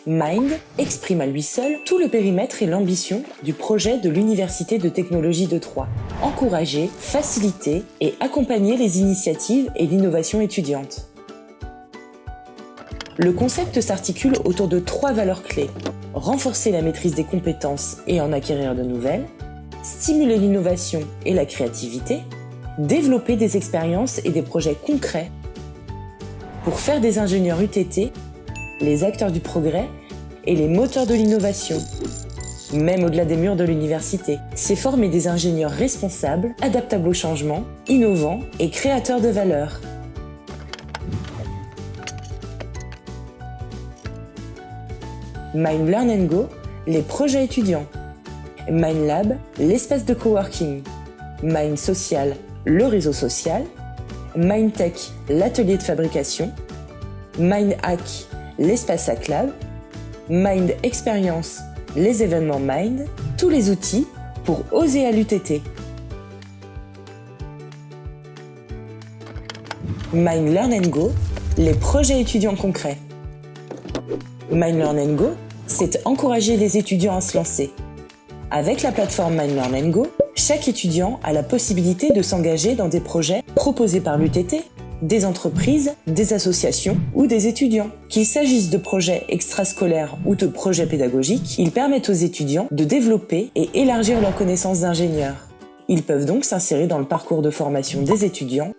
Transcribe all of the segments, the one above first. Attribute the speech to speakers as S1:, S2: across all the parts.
S1: Mind exprime à lui seul tout le périmètre et l'ambition du projet de l'Université de technologie de Troyes. Encourager, faciliter et accompagner les initiatives et l'innovation étudiante. Le concept s'articule autour de 3 valeurs clés. Renforcer la maîtrise des compétences et en acquérir de nouvelles, stimuler l'innovation et la créativité, développer des expériences et des projets concrets pour faire des ingénieurs UTT les acteurs du progrès et les moteurs de l'innovation. Même au-delà des murs de l'université, c'est former des ingénieurs responsables, adaptables au changement, innovants et créateurs de valeur. Mind Learn & Go, les projets étudiants. Mind Lab, l'espace de coworking. Mind Social, le réseau social. Mind Tech, l'atelier de fabrication. Mind Hack, l'espace HackLab, Mind Experience, les événements Mind, tous les outils pour oser à l'UTT. Mind Learn & Go, les projets étudiants concrets. Mind Learn & Go, c'est encourager les étudiants à se lancer. Avec la plateforme Mind Learn & Go, chaque étudiant a la possibilité de s'engager dans des projets proposés par l'UTT, des entreprises, des associations ou des étudiants. Qu'il s'agisse de projets extrascolaires ou de projets pédagogiques, ils permettent aux étudiants de développer et élargir leurs connaissances d'ingénieurs. Ils peuvent donc s'insérer dans le parcours de formation des étudiants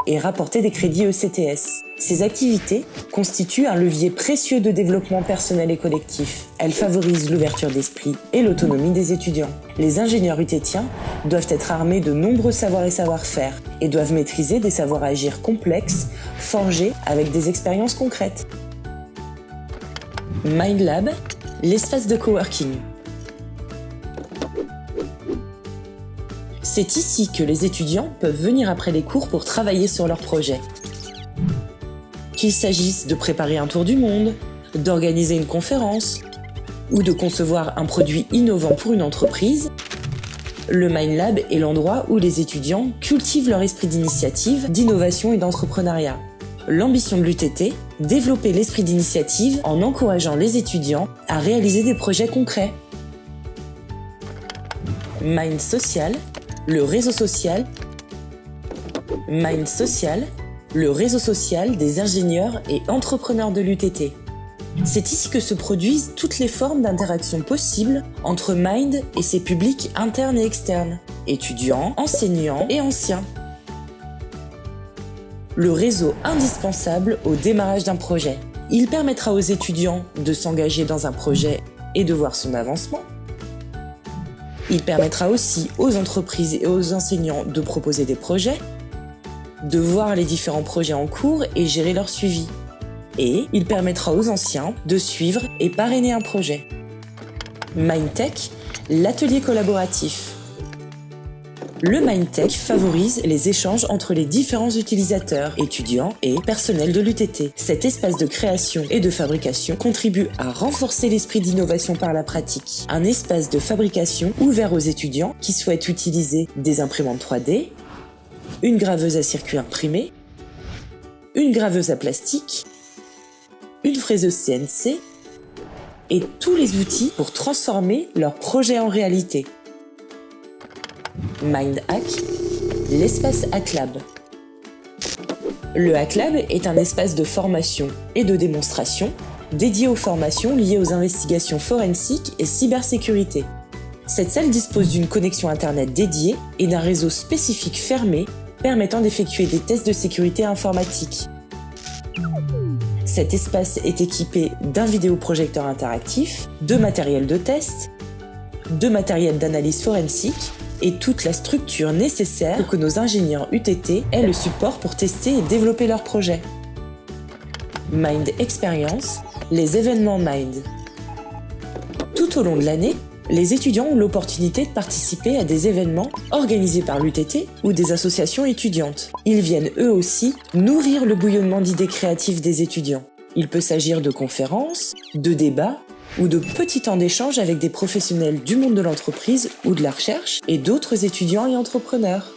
S1: et rapporter des crédits ECTS. Ces activités constituent un levier précieux de développement personnel et collectif. Elles favorisent l'ouverture d'esprit et l'autonomie des étudiants. Les ingénieurs UTTiens doivent être armés de nombreux savoirs et savoir-faire et doivent maîtriser des savoirs agir complexes, forgés avec des expériences concrètes. Mind Lab, l'espace de coworking. C'est ici que les étudiants peuvent venir après les cours pour travailler sur leurs projets. Qu'il s'agisse de préparer un tour du monde, d'organiser une conférence ou de concevoir un produit innovant pour une entreprise, le Mind Lab est l'endroit où les étudiants cultivent leur esprit d'initiative, d'innovation et d'entrepreneuriat. L'ambition de l'UTT, développer l'esprit d'initiative en encourageant les étudiants à réaliser des projets concrets. Mind Social, le réseau social. Mind Social, le réseau social des ingénieurs et entrepreneurs de l'UTT. C'est ici que se produisent toutes les formes d'interaction possibles entre Mind et ses publics internes et externes, étudiants, enseignants et anciens. Le réseau indispensable au démarrage d'un projet. Il permettra aux étudiants de s'engager dans un projet et de voir son avancement. Il permettra aussi aux entreprises et aux enseignants de proposer des projets, de voir les différents projets en cours et gérer leur suivi. Et il permettra aux anciens de suivre et parrainer un projet. MindTech, l'atelier collaboratif. Le MindTech favorise les échanges entre les différents utilisateurs, étudiants et personnels de l'UTT. Cet espace de création et de fabrication contribue à renforcer l'esprit d'innovation par la pratique. Un espace de fabrication ouvert aux étudiants qui souhaitent utiliser des imprimantes 3D, une graveuse à circuit imprimé, une graveuse à plastique, une fraiseuse CNC et tous les outils pour transformer leur projet en réalité. Mind Hack, l'espace HackLab. Le HackLab est un espace de formation et de démonstration dédié aux formations liées aux investigations forensiques et cybersécurité. Cette salle dispose d'une connexion Internet dédiée et d'un réseau spécifique fermé permettant d'effectuer des tests de sécurité informatique. Cet espace est équipé d'un vidéoprojecteur interactif, de matériel de test, de matériel d'analyse forensique et toute la structure nécessaire pour que nos ingénieurs UTT aient le support pour tester et développer leurs projets. Mind Experience, les événements Mind. Tout au long de l'année, les étudiants ont l'opportunité de participer à des événements organisés par l'UTT ou des associations étudiantes. Ils viennent eux aussi nourrir le bouillonnement d'idées créatives des étudiants. Il peut s'agir de conférences, de débats ou de petits temps d'échange avec des professionnels du monde de l'entreprise ou de la recherche et d'autres étudiants et entrepreneurs.